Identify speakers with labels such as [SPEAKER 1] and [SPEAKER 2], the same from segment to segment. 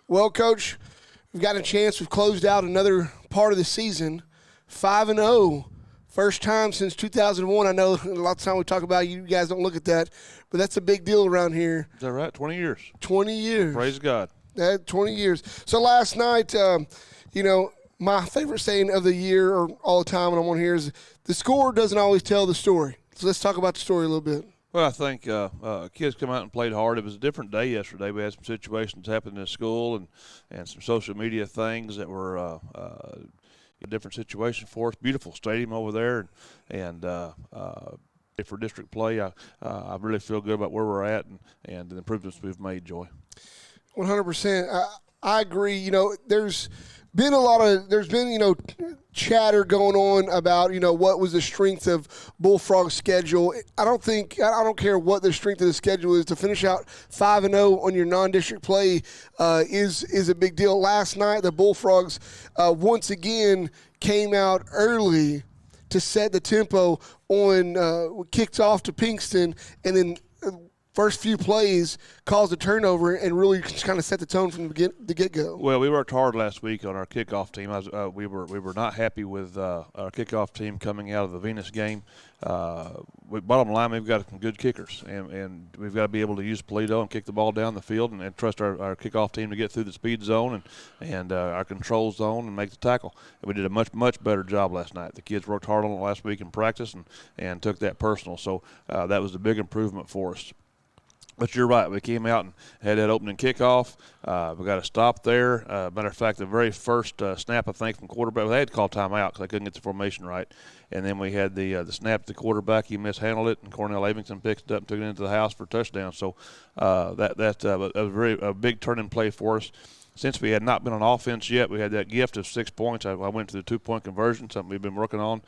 [SPEAKER 1] Well, Coach, we've got a chance. We've closed out another part of the season, 5-0. First time since 2001. I know a lot of time we talk about you guys don't look at that, but that's a big deal around here.
[SPEAKER 2] Is that right? 20 years.
[SPEAKER 1] 20 years.
[SPEAKER 2] Praise God.
[SPEAKER 1] 20 years. So last night, my favorite saying of the year or all the time when I'm on here is the score doesn't always tell the story. So let's talk about the story a little bit.
[SPEAKER 2] Well, I think kids come out and played hard. It was a different day yesterday. We had some situations happen in school and some social media things that were a different situation for us. Beautiful stadium over there, and for district play, I really feel good about where we're at and the improvements we've made, Joy.
[SPEAKER 1] 100%. I agree. There's been chatter going on about, what was the strength of Bullfrogs' schedule. I don't care what the strength of the schedule is. To finish out 5-0 on your non-district play is a big deal. Last night, the Bullfrogs once again came out early to set the tempo on kicked off to Pinkston, and then first few plays caused a turnover and really just kind of set the tone from the get-go.
[SPEAKER 2] Well, we worked hard last week on our kickoff team. We were not happy with our kickoff team coming out of the Venus game. Bottom line, we've got some good kickers, and we've got to be able to use Polito and kick the ball down the field and trust our kickoff team to get through the speed zone and our control zone and make the tackle. And we did a much better job last night. The kids worked hard on it last week in practice and took that personal. So that was a big improvement for us. But you're right. We came out and had that opening kickoff. We got a stop there. Matter of fact, the very first snap, I think, from quarterback, they had to call timeout because they couldn't get the formation right. And then we had the snap to the quarterback. He mishandled it, and Cornell Avington picked it up and took it into the house for a touchdown. So that was a big turning play for us. Since we had not been on offense yet, we had that gift of 6 points. I went to the 2-point conversion, something we've been working on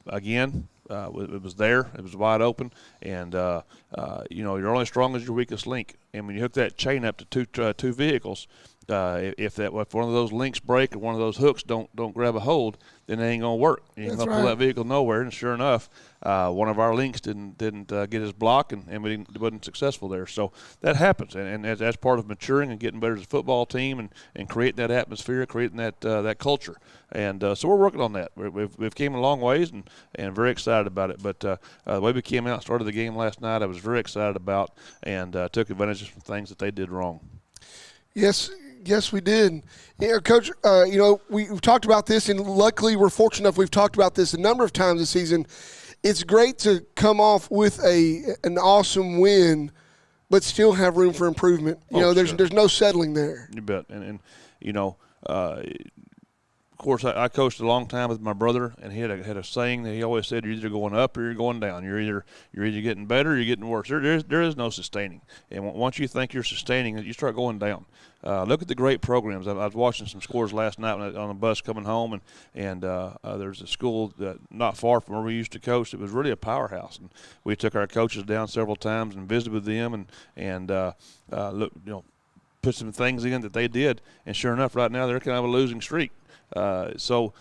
[SPEAKER 2] again. It was there. It was wide open. And, you're only as strong as your weakest link. And when you hook that chain up to two vehicles, if one of those links break or one of those hooks don't grab a hold, then it ain't going to work. You ain't going to pull that vehicle nowhere. And sure enough, one of our links didn't get his block, and we wasn't successful there. So that happens. And that's part of maturing and getting better as a football team and creating that atmosphere, creating that culture. And so we're working on that. We've came a long ways and very excited about it. But the way we came out and started the game last night, I was very excited about and took advantage of some things that they did wrong.
[SPEAKER 1] Yes, we did. Yeah, Coach, we've talked about this, and luckily we're fortunate enough we've talked about this a number of times this season. It's great to come off with an awesome win, but still have room for improvement. There's no settling there.
[SPEAKER 2] You bet. And of course, I coached a long time with my brother, and he had a saying that he always said: "You're either going up or you're going down. You're either getting better or you're getting worse. There is no sustaining. And once you think you're sustaining, you start going down. Look at the great programs. I was watching some scores last night on a bus coming home, and there's a school not far from where we used to coach. It was really a powerhouse, and we took our coaches down several times and visited with them, and look, put some things in that they did, and sure enough, right now they're kind of a losing streak. So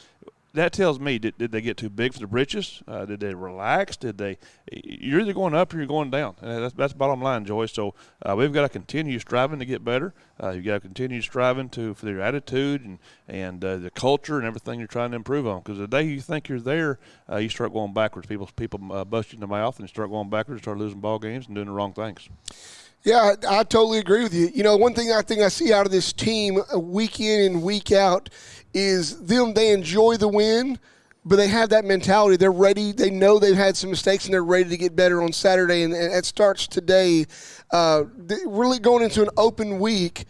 [SPEAKER 2] that tells me, did they get too big for the britches? Did they relax? You're either going up or you're going down. That's bottom line, Joyce. So we've got to continue striving to get better. You've got to continue striving for your attitude and the culture and everything you're trying to improve on. Because the day you think you're there, you start going backwards. People bust you in the mouth and start going backwards, start losing ball games and doing the wrong things.
[SPEAKER 1] Yeah, I totally agree with you. One thing I think I see out of this team week in and week out is they enjoy the win, but they have that mentality. They're ready. They know they've had some mistakes, and they're ready to get better on Saturday, and it starts today. Really going into an open week,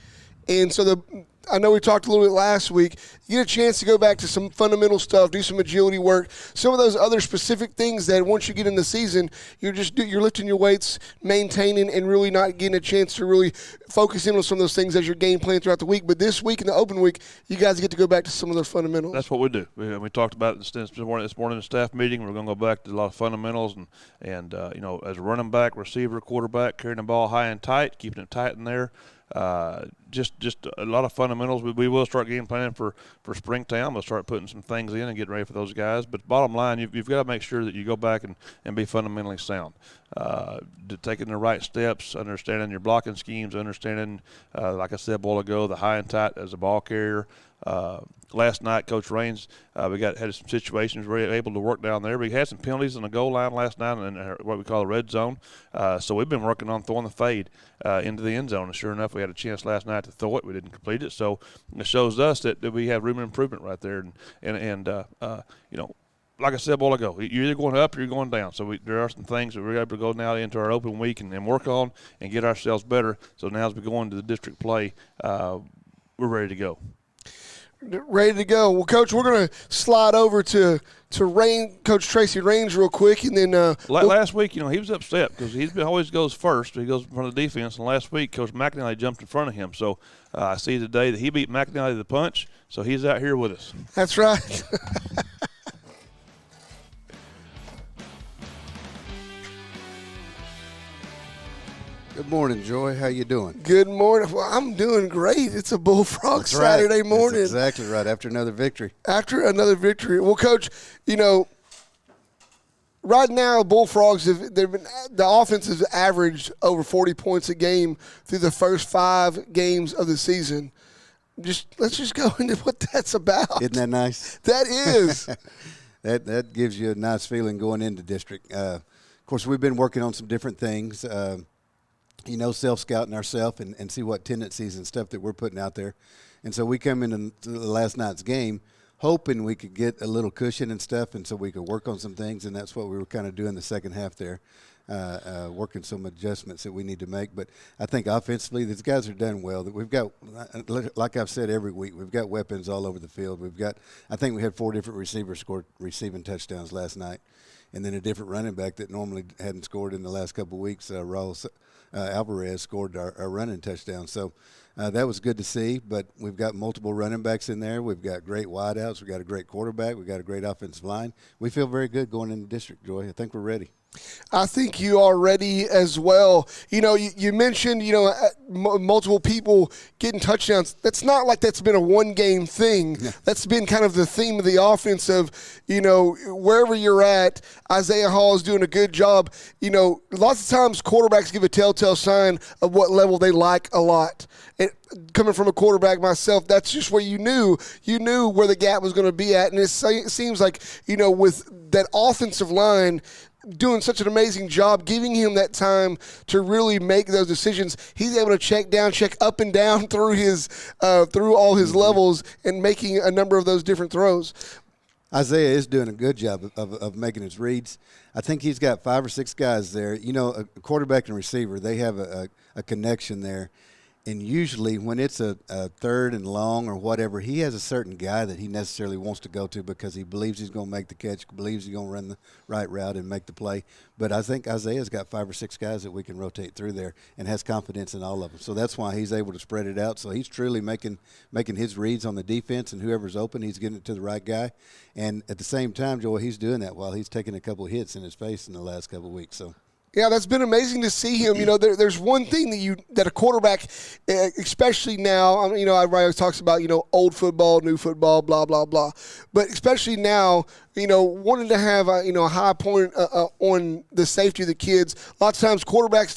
[SPEAKER 1] and so I know we talked a little bit last week. You get a chance to go back to some fundamental stuff, do some agility work, some of those other specific things that once you get in the season, you're lifting your weights, maintaining, and really not getting a chance to really focus in on some of those things as your game plan throughout the week. But this week in the open week, you guys get to go back to some of those fundamentals. That's
[SPEAKER 2] what we do. We talked about it this morning in the staff meeting. We're going to go back to a lot of fundamentals and as a running back, receiver, quarterback, carrying the ball high and tight, keeping it tight in there. Just a lot of fundamentals. We will start game planning for Springtown. We'll start putting some things in and getting ready for those guys. But bottom line, you've got to make sure that you go back and be fundamentally sound. Taking the right steps, understanding your blocking schemes, understanding, like I said a while ago, the high and tight as a ball carrier. Last night, Coach Raines, we had some situations where we were able to work down there. We had some penalties on the goal line last night in what we call the red zone. So we've been working on throwing the fade into the end zone. And sure enough, we had a chance last night to throw it. We didn't complete it. So it shows us that we have room of improvement right there. And like I said a while ago, you're either going up or you're going down. So there are some things that we're able to go now into our open week and work on and get ourselves better. So now as we go into the district play, we're ready to go.
[SPEAKER 1] Ready to go. Well, Coach, we're going to slide over to Coach Tracy Raines real quick, and then
[SPEAKER 2] last week, he was upset because he always goes first. He goes in front of the defense, and last week, Coach McNally jumped in front of him. So I see today that he beat McNally to the punch, so he's out here with us.
[SPEAKER 1] That's right.
[SPEAKER 3] Good morning, Joy. How you doing?
[SPEAKER 1] Good morning. Well, I'm doing great. It's a Bullfrog Saturday morning.
[SPEAKER 3] That's exactly right. After another victory.
[SPEAKER 1] Well, Coach, right now Bullfrogs the offense has averaged over 40 points a game through the first 5 games of the season. Let's just go into what that's about.
[SPEAKER 3] Isn't that nice?
[SPEAKER 1] That is.
[SPEAKER 3] that gives you a nice feeling going into district. Of course, we've been working on some different things. Self-scouting ourselves and see what tendencies and stuff that we're putting out there. And so we come into the last night's game hoping we could get a little cushion and stuff, and so we could work on some things, and that's what we were kind of doing the second half there, working some adjustments that we need to make. But I think offensively these guys are done well. We've got, like I've said every week, we've got weapons all over the field. I think we had 4 different receivers scored receiving touchdowns last night, and then a different running back that normally hadn't scored in the last couple of weeks, Alvarez, scored our running touchdown. So that was good to see, but we've got multiple running backs in there. We've got great wideouts. We've got a great quarterback. We've got a great offensive line. We feel very good going into district, Joy. I think we're ready.
[SPEAKER 1] I think you are ready as well. You mentioned, multiple people getting touchdowns. That's not like that's been a one-game thing. Yeah. That's been kind of the theme of the offense of, wherever you're at, Isaiah Hall is doing a good job. Lots of times quarterbacks give a telltale sign of what level they like a lot. And coming from a quarterback myself, that's just where you knew where the gap was going to be at. And it seems like, with that offensive line doing such an amazing job, giving him that time to really make those decisions. He's able to check up and down through all his levels and making a number of those different throws.
[SPEAKER 3] Isaiah is doing a good job of making his reads. I think he's got 5 or 6 guys there. A quarterback and receiver, they have a connection there. And usually when it's a third and long or whatever, he has a certain guy that he necessarily wants to go to because he believes he's going to make the catch, believes he's going to run the right route and make the play. But I think Isaiah's got 5 or 6 guys that we can rotate through there and has confidence in all of them. So that's why he's able to spread it out. So he's truly making his reads on the defense, and whoever's open, he's getting it to the right guy. And at the same time, Joel, he's doing that while he's taking a couple of hits in his face in the last couple of weeks. So.
[SPEAKER 1] Yeah, that's been amazing to see him. There's one thing that a quarterback, especially now, everybody always talks about, old football, new football, blah, blah, blah. But especially now, wanting to have a high point on the safety of the kids. Lots of times quarterbacks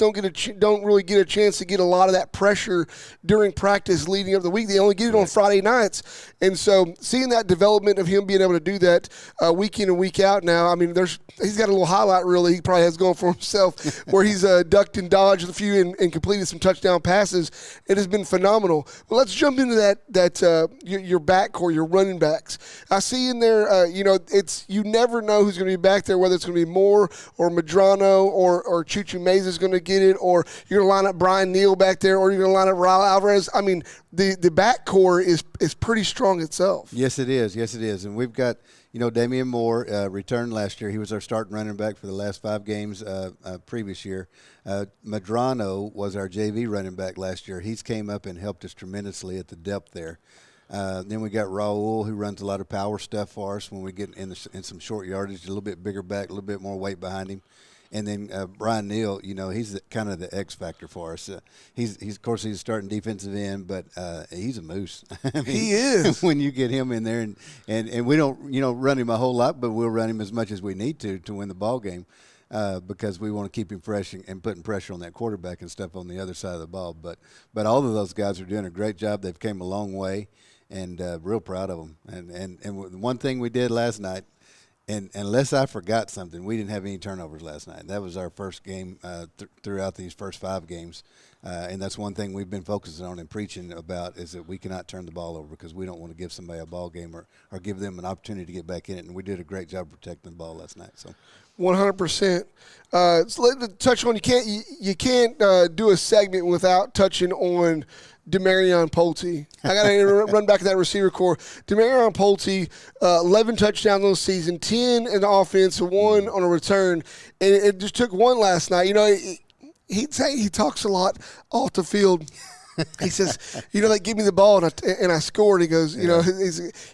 [SPEAKER 1] don't really get a chance to get a lot of that pressure during practice leading up the week. They only get it on Friday nights. And so seeing that development of him being able to do that week in and week out now, he's got a little highlight reel that he probably has going for himself where he's ducked and dodged a few and completed some touchdown passes. It has been phenomenal. Well, let's jump into your backcourt, your running backs. I see in there, you never know who's going to be back there, whether it's going to be Moore or Medrano or Chuchu Meza is going to get it, or you're going to line up Brian Neal back there, or you're going to line up Raul Alvarez. The backcourt is pretty strong itself.
[SPEAKER 3] Yes, it is. And we've got, Damian Moore returned last year. He was our starting running back for the last 5 games previous year. Medrano was our JV running back last year. He's came up and helped us tremendously at the depth there. Then we got Raul, who runs a lot of power stuff for us when we get in some short yardage, a little bit bigger back, a little bit more weight behind him. And then Brian Neal, he's kind of the X factor for us. He's of course he's starting defensive end, but he's a moose. I mean,
[SPEAKER 1] he is.
[SPEAKER 3] When you get him in there, and we don't run him a whole lot, but we'll run him as much as we need to win the ball game. Because we want to keep him fresh and putting pressure on that quarterback and stuff on the other side of the ball. But all of those guys are doing a great job. They've came a long way, and real proud of them. And one thing we did last night, and unless I forgot something, we didn't have any turnovers last night. That was our first game throughout these first 5 games. And that's one thing we've been focusing on and preaching about is that we cannot turn the ball over because we don't want to give somebody a ball game or give them an opportunity to get back in it. And we did a great job protecting the ball last night. So.
[SPEAKER 1] 100%. So let touch on you can't do a segment without touching on Demarion Pulte. I got to run back to that receiver core. Demarion Pulte, 11 touchdowns on the season, 10 in the offense, 1 on a return, and it just took 1 last night. He talks a lot off the field. He says, they give me the ball and I scored. He goes,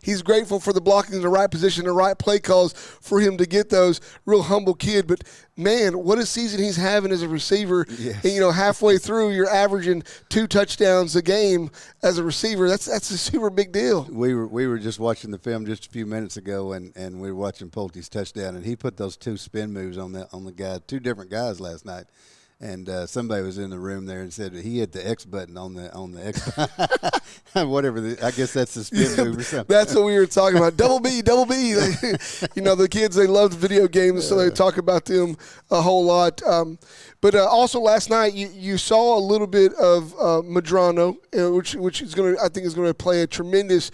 [SPEAKER 1] he's grateful for the blocking in the right position, the right play calls for him to get those. Real humble kid, but man, what a season he's having as a receiver.
[SPEAKER 3] Yes.
[SPEAKER 1] And, halfway through, you're averaging 2 touchdowns a game as a receiver. That's a super big deal.
[SPEAKER 3] We were just watching the film just a few minutes ago, and we were watching Pulte's touchdown, and he put those 2 spin moves on the guy, 2 different guys last night. And somebody was in the room there and said that he hit the X button on the X whatever. I guess that's the spin move or something.
[SPEAKER 1] That's what we were talking about. Double B. The kids, they love the video games, so they talk about them a whole lot. But also last night, you saw a little bit of Medrano, which is I think is going to play a tremendous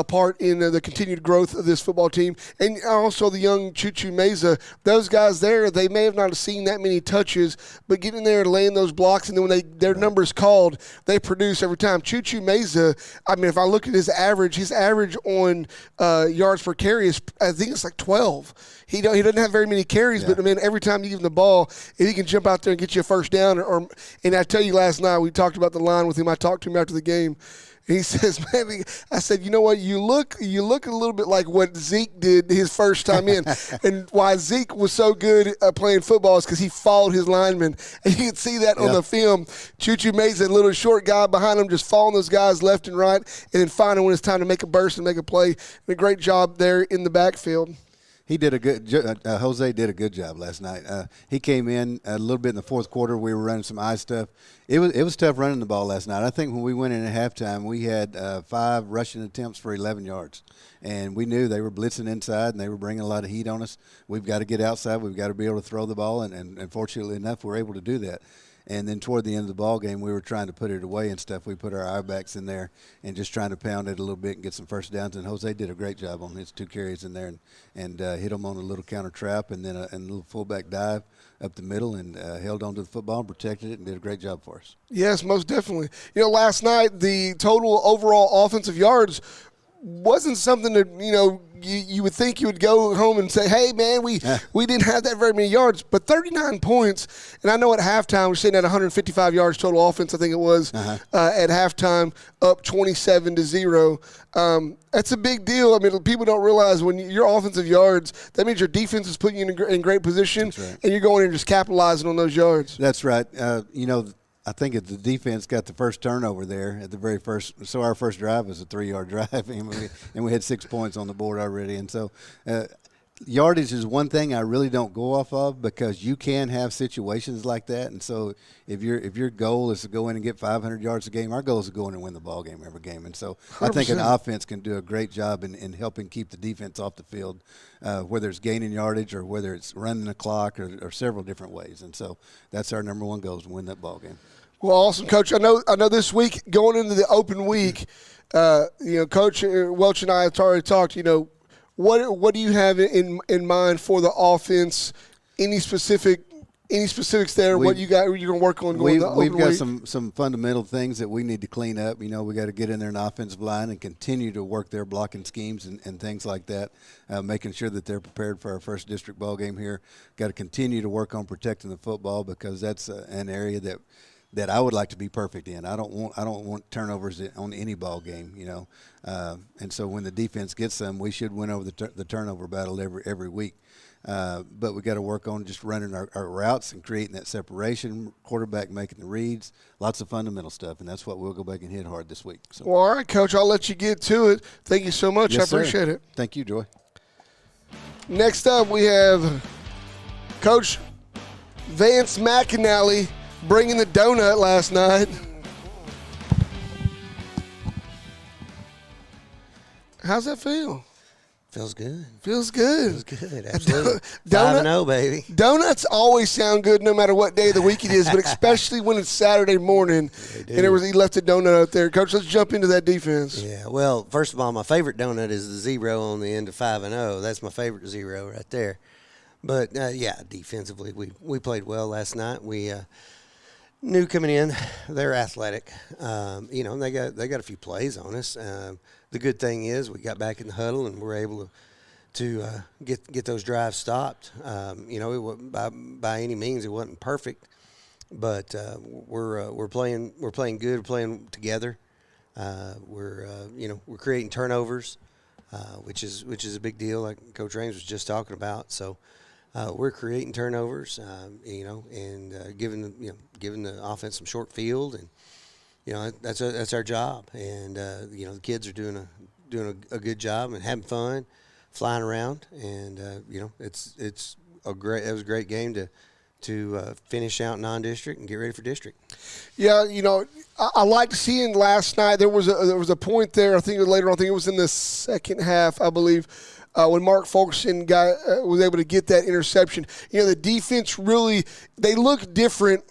[SPEAKER 1] part in the continued growth of this football team. And also the young Chuchu Meza. Those guys there, they may have not seen that many touches, but getting there and laying those blocks, and then when their numbers called, they produce every time. Chuchu Meza, I mean, if I look at his average on yards per carry is, I think it's like 12. He doesn't have very many carries, but, I mean, every time you give him the ball, if he can jump out there and get you a first down, and I tell you last night, we talked about the line with him. I talked to him after the game. He says, man, I said, you know what, you look a little bit like what Zeke did his first time in. And why Zeke was so good at playing football is because he followed his linemen. And you can see that on the film. Chuchu Meza, a little short guy behind him, just following those guys left and right, and then finding when it's time to make a burst and make a play. And a great job there in the backfield.
[SPEAKER 3] He did a good Jose did a good job last night. He came in a little bit in the fourth quarter. We were running some eye stuff. It was tough running the ball last night. I think when we went in at halftime, we had 5 rushing attempts for 11 yards. And we knew they were blitzing inside, and they were bringing a lot of heat on us. We've got to get outside. We've got to be able to throw the ball, and fortunately enough, we're able to do that. And then toward the end of the ball game, we were trying to put it away and stuff. We put our eye backs in there and just trying to pound it a little bit and get some first downs. And Jose did a great job on his 2 carries in there and hit them on a little counter trap and then a little fullback dive up the middle and held on to the football and protected it and did a great job for us.
[SPEAKER 1] Yes, most definitely. Last night, the total overall offensive yards wasn't something that, you would think you would go home and say, hey, man, we didn't have that very many yards. But 39 points, and I know at halftime we're sitting at 155 yards total offense, I think it was, at halftime, up 27-0. That's a big deal. I mean, people don't realize when your offensive yards, that means your defense is putting you in great position, and you're going in and just capitalizing on those yards.
[SPEAKER 3] That's right. I think the defense got the first turnover there at the very first. So our first drive was a 3-yard drive, and we had 6 points on the board already. And so yardage is one thing I really don't go off of because you can have situations like that. And so if your goal is to go in and get 500 yards a game, our goal is to go in and win the ball game every game. And so 100%. I think an offense can do a great job in helping keep the defense off the field, whether it's gaining yardage or whether it's running the clock or several different ways. And so that's our number one goal is to win that ball game.
[SPEAKER 1] Well, awesome, Coach. I know this week, going into the open week, Coach Welch and I have already talked, what do you have in mind for the offense? Any specifics there? What you're going to work on going into the open week?
[SPEAKER 3] We've got some fundamental things that we need to clean up. We got to get in there in the offensive line and continue to work their blocking schemes and things like that, making sure that they're prepared for our first district ball game here. Got to continue to work on protecting the football because that's an area that I would like to be perfect in. I don't want turnovers on any ball game, and so when the defense gets them, we should win over the turnover battle every week. But we got to work on just running our routes and creating that separation, quarterback making the reads, lots of fundamental stuff, and that's what we'll go back and hit hard this week. So.
[SPEAKER 1] Well, all right, Coach, I'll let you get to it. Thank you so much.
[SPEAKER 3] Yes,
[SPEAKER 1] I appreciate
[SPEAKER 3] sir.
[SPEAKER 1] it.
[SPEAKER 3] Thank you, Joy.
[SPEAKER 1] Next up, we have Coach Vance McAnally bringing the donut last night. How's that feel?
[SPEAKER 4] Feels good.
[SPEAKER 1] Feels good.
[SPEAKER 4] Feels good. Absolutely.
[SPEAKER 1] Donut-
[SPEAKER 4] 5-0, baby.
[SPEAKER 1] Donuts always sound good no matter what day of the week it is, but especially when it's Saturday morning and he left a donut out there. Coach, let's jump into that defense.
[SPEAKER 4] Yeah. Well, first of all, my favorite donut is the 0 on the end of 5-0. That's my favorite 0 right there. But yeah, defensively, we played well last night. We knew coming in they're athletic. You know, they got a few plays on us. The good thing is we got back in the huddle and we're able to get those drives stopped. You know, it wasn't by any means it wasn't perfect, but we're playing good. We're playing together. We're creating turnovers, which is a big deal, like Coach Raines was just talking about. So we're creating turnovers, you know, and giving the offense some short field, and you know that's our job. And you know, the kids are doing a good job and having fun, flying around, and you know it was a great game to finish out non-district and get ready for district.
[SPEAKER 1] Yeah, you know, I liked seeing last night. There was a point there. I think it was later on. I think it was in the second half, I believe, when Mark Fulkerson was able to get that interception. You know, the defense really they look different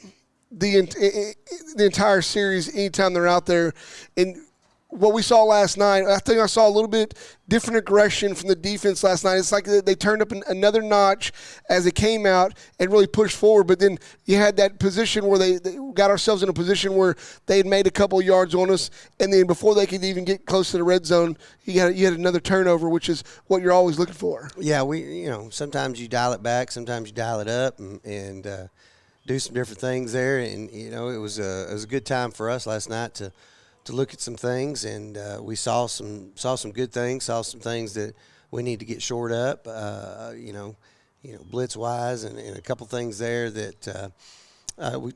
[SPEAKER 1] the entire series anytime they're out there. And what we saw last night, I think I saw a little bit different aggression from the defense last night. It's like they turned up another notch as they came out and really pushed forward. But then you had that position where they got ourselves in a position where they had made a couple of yards on us, and then before they could even get close to the red zone, you had another turnover, which is what you're always looking for.
[SPEAKER 4] Yeah, sometimes you dial it back, sometimes you dial it up, and do some different things there. And you know, it was a good time for us last night to look at some things, and we saw some good things, saw some things that we need to get shored up, you know, blitz wise, and a couple things there that we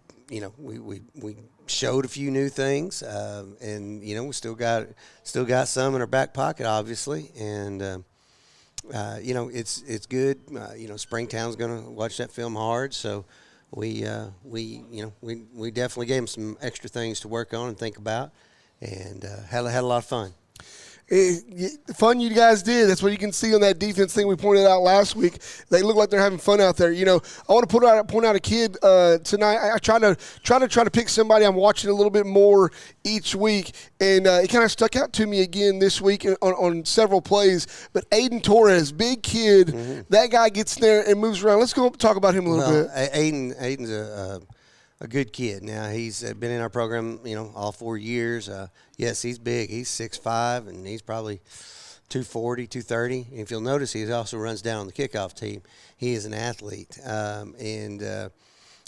[SPEAKER 4] showed a few new things, and you know, we still got some in our back pocket, obviously, and you know, it's good. You know, Springtown's going to watch that film hard, so we definitely gave them some extra things to work on and think about. And had a lot of fun.
[SPEAKER 1] The fun you guys did. That's what you can see on that defense thing we pointed out last week. They look like they're having fun out there. You know, I want to point out a kid tonight. I try to pick somebody I'm watching a little bit more each week, and it kind of stuck out to me again this week on several plays. But Aidan Torres, big kid, that guy gets there and moves around. Let's go talk about him a little bit.
[SPEAKER 4] Aidan's a good kid. Now, he's been in our program, you know, all 4 years. Yes, he's big. He's 6'5", and he's probably 240, 230. And if you'll notice, he also runs down on the kickoff team. He is an athlete. You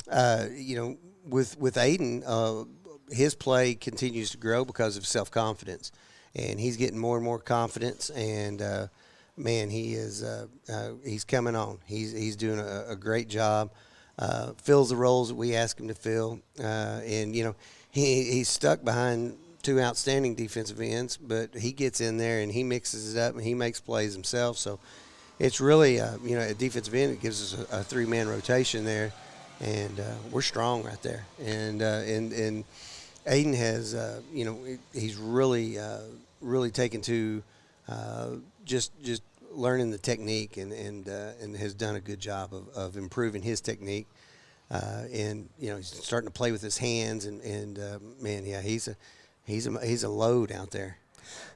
[SPEAKER 4] know, with Aidan, his play continues to grow because of self-confidence. And he's getting more and more confidence. And, man, he's coming on. He's doing a great job. Fills the roles that we ask him to fill, and you know he's stuck behind two outstanding defensive ends, but he gets in there and he mixes it up and he makes plays himself. So it's really you know, at defensive end, it gives us a 3-man rotation there, and we're strong right there. And Aidan has you know, he's really taken to just learning the technique and has done a good job of improving his technique, and you know, he's starting to play with his hands, and man, yeah, he's a load out there.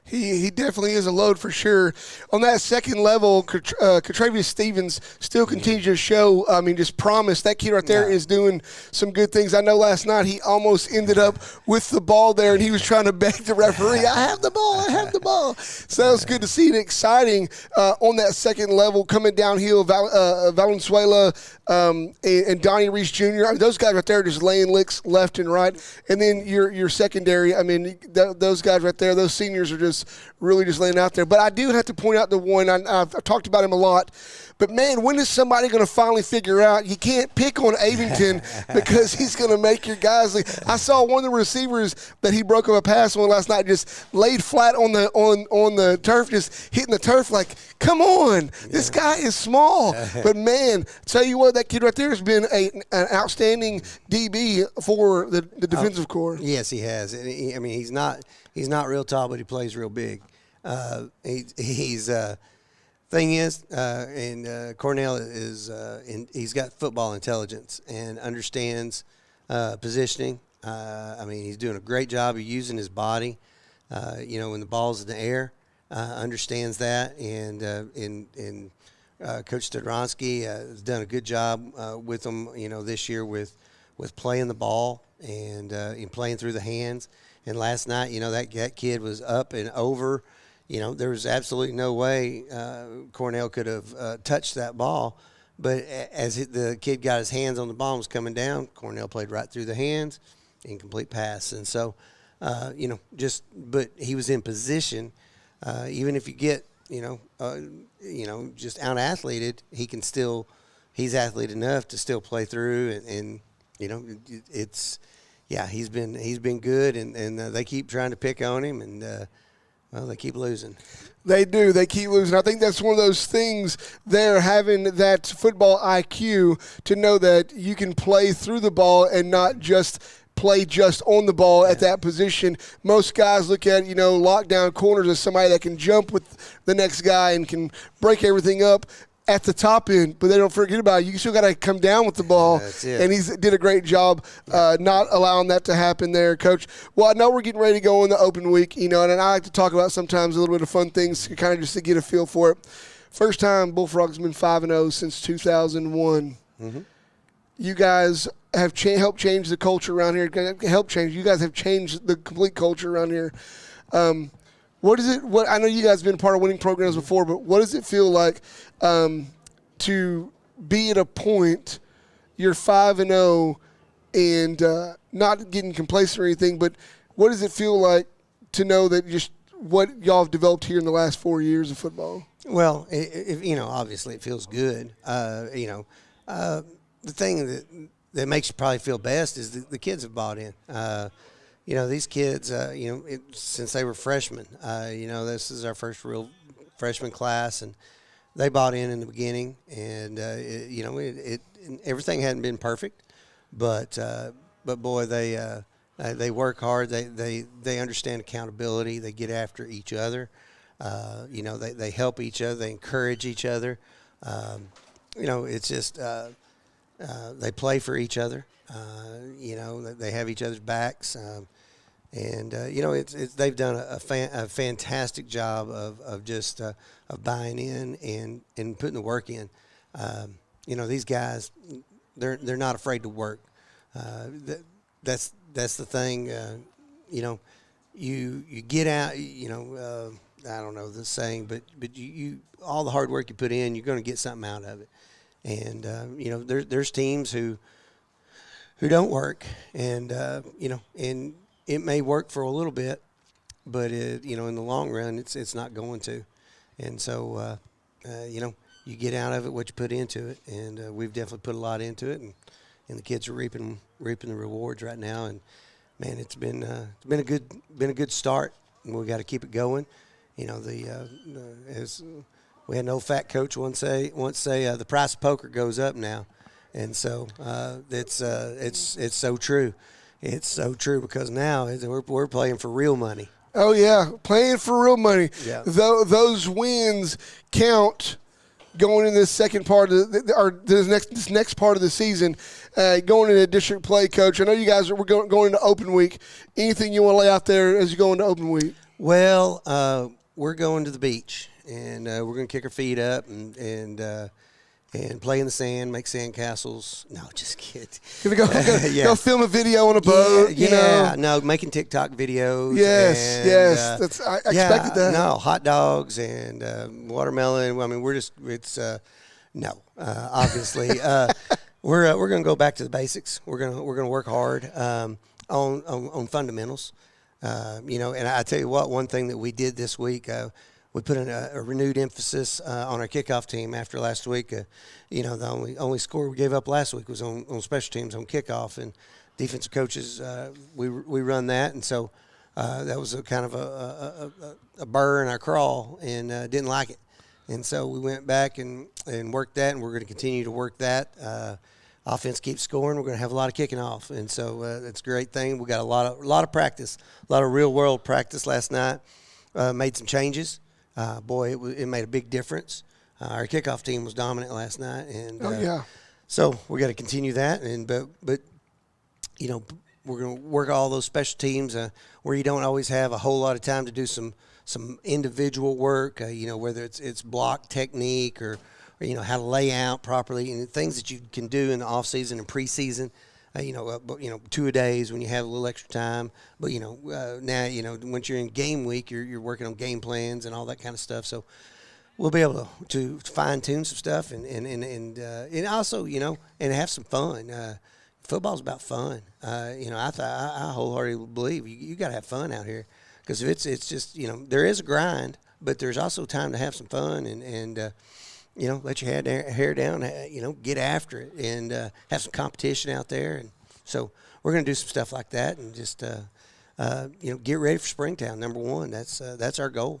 [SPEAKER 1] He definitely is a load for sure. On that second level, Catravius Stevens still continues to show, I mean, just promise. That kid right there is doing some good things. I know last night he almost ended up with the ball there, and he was trying to beg the referee, I have the ball. So that was good to see, and exciting on that second level coming downhill. Valenzuela and Donnie Reese Jr., those guys right there just laying licks left and right. And then your secondary, I mean, those guys right there, those seniors are just just laying out there. But I do have to point out the one, I've talked about him a lot, but man, when is somebody going to finally figure out you can't pick on Addington because he's going to make your guys – I saw one of the receivers that he broke up a pass on last night just laid flat on the turf, just hitting the turf like, come on, this guy is small. But, man, tell you what, that kid right there has been an outstanding DB for the defensive corps.
[SPEAKER 4] Yes, he has. I mean, he's not real tall, but he plays real big. Thing is, Cornell he's got football intelligence and understands positioning. I mean, he's doing a great job of using his body. When the ball's in the air, understands that, and Coach Stodronsky has done a good job with him. This year with playing the ball and playing through the hands. And last night, that kid was up and over. There was absolutely no way Cornell could have touched that ball. But as the kid got his hands on the ball and was coming down, Cornell played right through the hands, incomplete pass. And so, but he was in position. Even if you get, just out-athleted, he's athlete enough to still play through. And he's been good. And they keep trying to pick on him, and they keep losing.
[SPEAKER 1] They do. They keep losing. I think that's one of those things there, having that football IQ to know that you can play through the ball and not just play just on the ball at that position. Most guys look at, lockdown corners as somebody that can jump with the next guy and can break everything up at the top end, but they don't forget about it. You still got to come down with the ball.
[SPEAKER 4] That's it.
[SPEAKER 1] And he's did a great job not allowing that to happen there, Coach. Well, I know we're getting ready to go in the open week, and I like to talk about sometimes a little bit of fun things, kind of just to get a feel for it. First time Bullfrogs have been 5-0 since 2001. Mm-hmm. You guys have helped change the culture around here. You guys have changed the complete culture around here. What is it? I know you guys have been part of winning programs before, but what does it feel like to be at a point you're 5-0 and not getting complacent or anything, but what does it feel like to know that just what y'all have developed here in the last 4 years of football?
[SPEAKER 4] Well, obviously it feels good. The thing that makes you probably feel best is the kids have bought in. These kids, since they were freshmen, this is our first real freshman class, and they bought in the beginning, and everything hadn't been perfect, but boy, they work hard. They understand accountability. They get after each other. They help each other. They encourage each other. It's just they play for each other. They have each other's backs. They've done a fantastic job of just of buying in and putting the work in. These guys, they're not afraid to work. That's the thing. You get out. I don't know the saying, but you all the hard work you put in, you're going to get something out of it. And there's teams who don't work, and and it may work for a little bit, but in the long run, it's not going to. And so you get out of it what you put into it, and we've definitely put a lot into it, and the kids are reaping the rewards right now. And man, it's been a good start, and we got to keep it going. As we had an old fat coach once say the price of poker goes up now, and so it's so true. It's so true because now we're playing for real money.
[SPEAKER 1] Oh yeah, playing for real money.
[SPEAKER 4] Yeah.
[SPEAKER 1] Those wins count going in this second part of this next part of the season. Going into district play, Coach. I know you guys we're going into open week. Anything you want to lay out there as you go into open week?
[SPEAKER 4] Well, we're going to the beach, and we're going to kick our feet up and play in the sand, make sand castles. No, just kidding.
[SPEAKER 1] Go film a video on a boat.
[SPEAKER 4] No, making TikTok videos.
[SPEAKER 1] Yes. I expected that.
[SPEAKER 4] No, hot dogs and watermelon. I mean, obviously, we're going to go back to the basics. We're going to work hard on fundamentals. And I tell you what, one thing that we did this week, we put in a renewed emphasis on our kickoff team after last week. The only score we gave up last week was on special teams on kickoff, and defensive coaches, we run that, and so that was a kind of a burr in our crawl, and didn't like it. And so we went back and worked that, and we're going to continue to work that. Offense keeps scoring. We're going to have a lot of kicking off, and so that's a great thing. We got a lot of practice, a lot of real world practice last night. Made some changes. It made a big difference. Our kickoff team was dominant last night, and so we got to continue that. And but we're going to work all those special teams where you don't always have a whole lot of time to do some individual work. Whether it's block technique or how to lay out properly, and things that you can do in the off season and preseason. 2-a-days when you have a little extra time. But now once you're in game week, you're working on game plans and all that kind of stuff. So we'll be able to fine tune some stuff and also and have some fun. Football's about fun. I wholeheartedly believe you got to have fun out here, because if it's just there is a grind, but there's also time to have some fun and let your hair down, get after it, and have some competition out there. And so we're going to do some stuff like that, and just get ready for Springtown. Number one, that's our goal.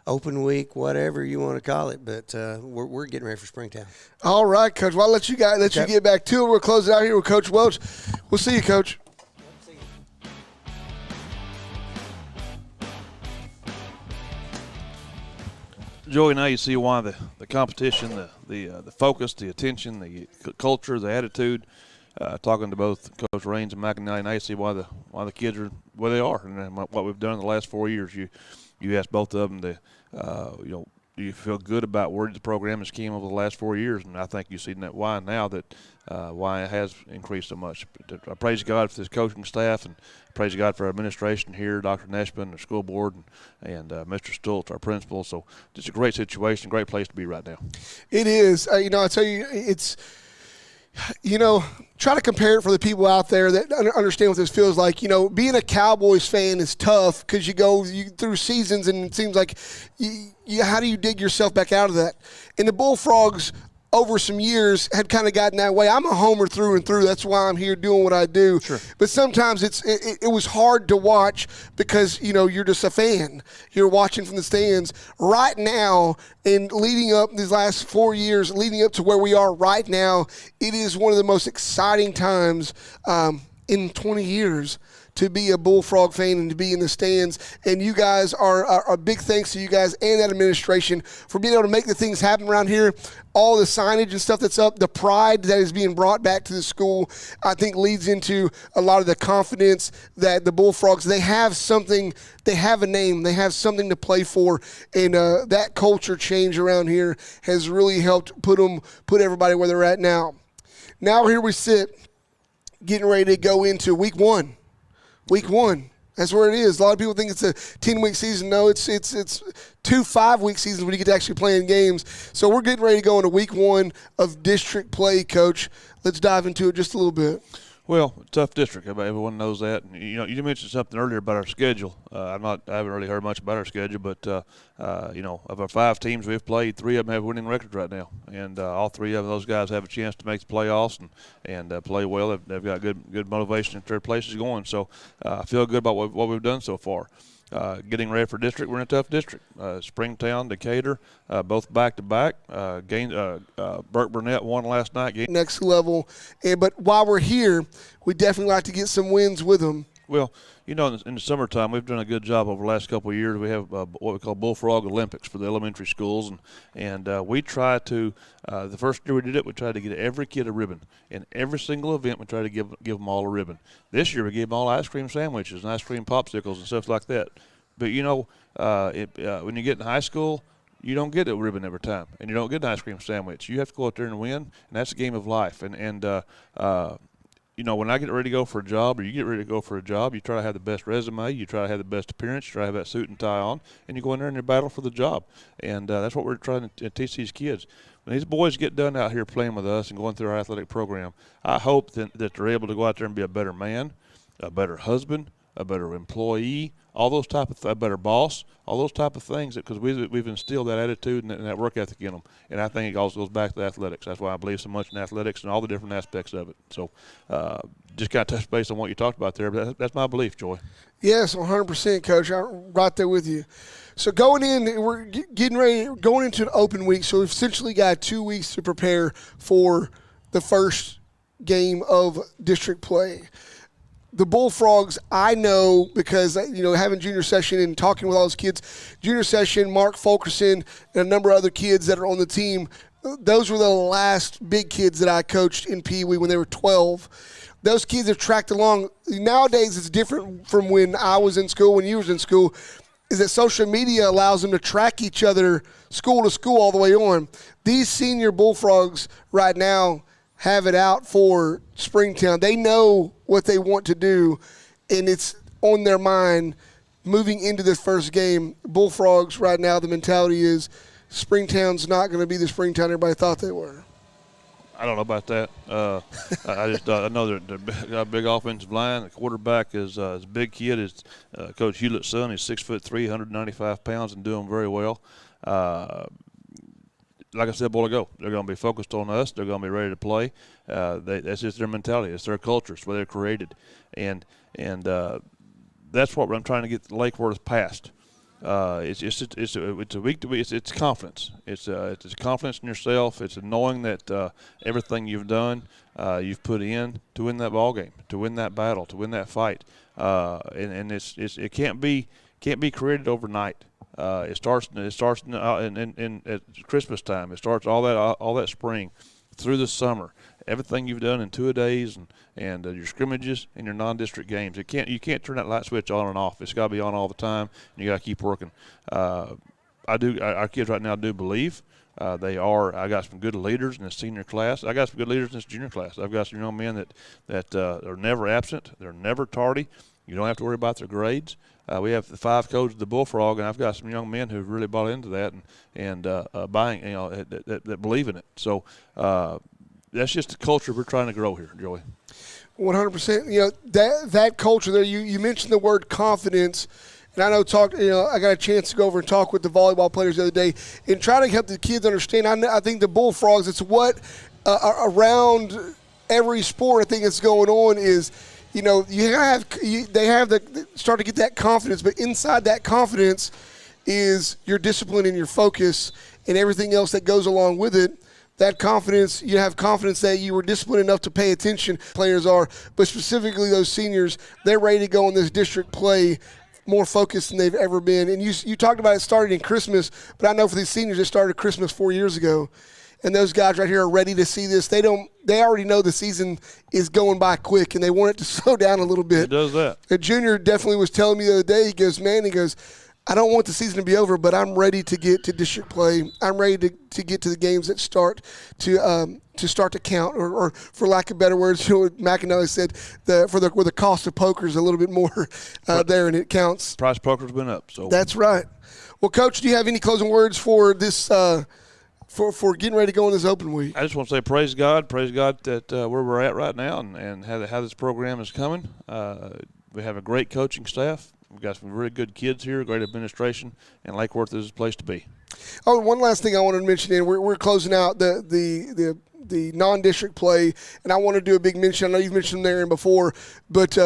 [SPEAKER 4] Open week, whatever you want to call it, but we're getting ready for Springtown.
[SPEAKER 1] All right, Coach. Well, I'll let you get back to it. We'll close it out here with Coach Welch. We'll see you, Coach.
[SPEAKER 2] Joey, now you see why the competition, the focus, the attention, the culture, the attitude. Talking to both Coach Raines and McIntyre, now you see why the kids are where they are, and what we've done in the last 4 years. You asked both of them do you feel good about where the program has came over the last 4 years, and I think you see that why now that why it has increased so much. I praise God for this coaching staff, and praise God for our administration here, Dr. Neshman, the school board, and Mr. Stultz, our principal. So just a great situation, great place to be right now.
[SPEAKER 1] It is. I tell you, it's try to compare it for the people out there that understand what this feels like. Being a Cowboys fan is tough because you go through seasons and it seems like how do you dig yourself back out of that? And the Bullfrogs, over some years, had kind of gotten that way. I'm a homer through and through. That's why I'm here doing what I do. Sure. But sometimes it was hard to watch because, you're just a fan. You're watching from the stands. Right now, and leading up these last 4 years, leading up to where we are right now, it is one of the most exciting times in 20 years to be a Bullfrog fan and to be in the stands. And you guys are a big thanks to you guys and that administration for being able to make the things happen around here. All the signage and stuff that's up, the pride that is being brought back to the school, I think leads into a lot of the confidence that the Bullfrogs, they have something, they have a name, they have something to play for. And that culture change around here has really helped put everybody where they're at now. Now here we sit, getting ready to go into week one. Week one. That's where it is. A lot of people think it's a 10-week season. No, it's 2 5-week seasons when you get to actually playing games. So we're getting ready to go into week one of district play, Coach. Let's dive into it just a little bit.
[SPEAKER 2] Well, tough district. Everyone knows that. And, you mentioned something earlier about our schedule. I haven't really heard much about our schedule, but of our 5 teams we've played, 3 of them have winning records right now, and all 3 of those guys have a chance to make the playoffs and play well. They've got good motivation in third places going. So I feel good about what we've done so far. Getting ready for district, we're in a tough district. Springtown, Decatur, both back-to-back. Burke Burnett won last night.
[SPEAKER 1] Next level. But while we're here, we definitely like to get some wins with them.
[SPEAKER 2] Well, in the summertime, we've done a good job over the last couple of years. We have what we call Bullfrog Olympics for the elementary schools, and we try to the first year we did it, we tried to get every kid a ribbon. In every single event, we try to give them all a ribbon. This year, we gave them all ice cream sandwiches and ice cream popsicles and stuff like that. But when you get in high school, you don't get a ribbon every time, and you don't get an ice cream sandwich. You have to go out there and win, and that's a game of life. When I get ready to go for a job, or you get ready to go for a job, you try to have the best resume, you try to have the best appearance, you try to have that suit and tie on, and you go in there and you battle for the job. And that's what we're trying to teach these kids. When these boys get done out here playing with us and going through our athletic program, I hope that they're able to go out there and be a better man, a better husband, a better employee, all those type of a better boss, all those type of things, because we've instilled that attitude and that work ethic in them. And I think it also goes back to athletics. That's why I believe so much in athletics and all the different aspects of it. So just kind of touch base on what you talked about there, but that's my belief, Joy.
[SPEAKER 1] Yes, 100%, Coach. I'm right there with you. So going in, we're getting ready, going into an open week. So we've essentially got 2 weeks to prepare for the first game of district play. The Bullfrogs, I know because, having junior session and talking with all those kids, junior session, Mark Fulkerson, and a number of other kids that are on the team, those were the last big kids that I coached in Pee Wee when they were 12. Those kids have tracked along. Nowadays, it's different from when I was in school, when you was in school, is that social media allows them to track each other school to school all the way on. These senior Bullfrogs right now have it out for Springtown. They know what they want to do, and it's on their mind moving into this first game. Bullfrogs right now, the mentality is Springtown's not going to be the Springtown everybody thought they were.
[SPEAKER 2] I don't know about that. I know they're got a big offensive line. The quarterback is a big kid. Is Coach Hewlett's son. He's 6'3", 195 pounds, and doing very well. Like I said a while ago, they're going to be focused on us. They're going to be ready to play. That's just their mentality. It's their culture. It's where they're created, and that's what I'm trying to get Lake Worth past. It's a week to week. It's confidence. It's confidence in yourself. It's knowing that everything you've done, you've put in to win that ball game, to win that battle, to win that fight. And it can't be created overnight. It starts in at Christmas time. It starts all that spring through the summer. Everything you've done in 2 days and your scrimmages and your non-district games. You can't turn that light switch on and off. It's got to be on all the time, and you got to keep working. Our kids right now do believe. They are. I got some good leaders in the senior class. I got some good leaders in this junior class. I've got some young men that are never absent. They're never tardy. You don't have to worry about their grades. We have the 5 codes of the Bullfrog, and I've got some young men who've really bought into that and buying, that believe in it. So that's just the culture we're trying to grow here, Joey.
[SPEAKER 1] 100%. That culture there. You mentioned the word confidence, and I know I got a chance to go over and talk with the volleyball players the other day and try to help the kids understand. I think the Bullfrogs. It's what around every sport I think that's going on is. They have start to get that confidence, but inside that confidence is your discipline and your focus and everything else that goes along with it. That confidence, you have confidence that you were disciplined enough to pay attention. Players are, but specifically those seniors, they're ready to go in this district play more focused than they've ever been. And you talked about it started in Christmas, but I know for these seniors, it started Christmas 4 years ago. And those guys right here are ready to see this. They already know the season is going by quick, and they want it to slow down a little bit.
[SPEAKER 2] It does that.
[SPEAKER 1] A junior definitely was telling me the other day, he goes, I don't want the season to be over, but I'm ready to get to district play. I'm ready to get to the games that start to count, or for lack of better words, McAnally said, where the cost of poker is a little bit more there, and it counts.
[SPEAKER 2] Price poker's been up. So
[SPEAKER 1] that's right. Well, Coach, do you have any closing words for this for getting ready to go in this open week?
[SPEAKER 2] I just want to say praise God that where we're at right now and how this program is coming. We have a great coaching staff. We've got some really good kids here, great administration, and Lake Worth is a place to be.
[SPEAKER 1] Oh, one last thing I wanted to mention, we're closing out the non-district play, and I want to do a big mention. I know you've mentioned them there before, but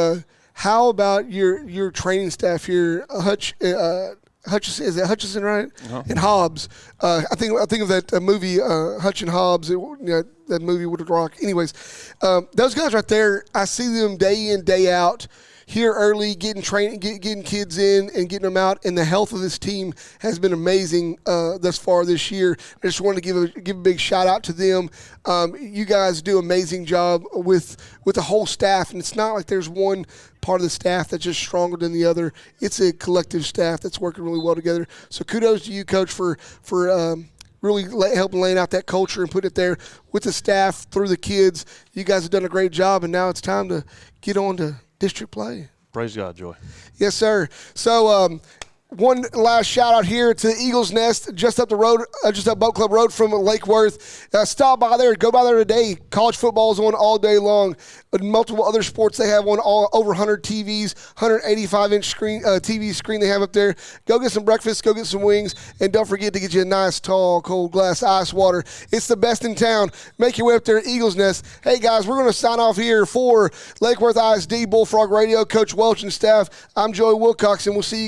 [SPEAKER 1] how about your training staff here, Hutchison, is it Hutchison, right? Uh-huh. And Hobbs. I think of that movie, Hutch and Hobbs. That movie with the Rock. Anyways, those guys right there, I see them day in, day out, here early, getting kids in and getting them out. And the health of this team has been amazing thus far this year. I just wanted to give a big shout out to them. You guys do an amazing job with the whole staff, and it's not like there's one part of the staff that's just stronger than the other. It's a collective staff that's working really well together. So kudos to you, Coach, for really helping laying out that culture and put it there with the staff through the kids. You guys have done a great job, and now it's time to get on to district play.
[SPEAKER 2] Praise God, Joy.
[SPEAKER 1] Yes, sir. So One last shout out here to the Eagles Nest, just up the road, just up Boat Club Road from Lake Worth. Stop by there, go by there today. College football is on all day long. Multiple other sports they have on, all over 100 TVs, 185-inch screen TV screen they have up there. Go get some breakfast, go get some wings, and don't forget to get you a nice, tall, cold glass of ice water. It's the best in town. Make your way up there at Eagles Nest. Hey guys, we're going to sign off here for Lake Worth ISD Bullfrog Radio. Coach Welch and staff. I'm Joey Wilcox, and we'll see you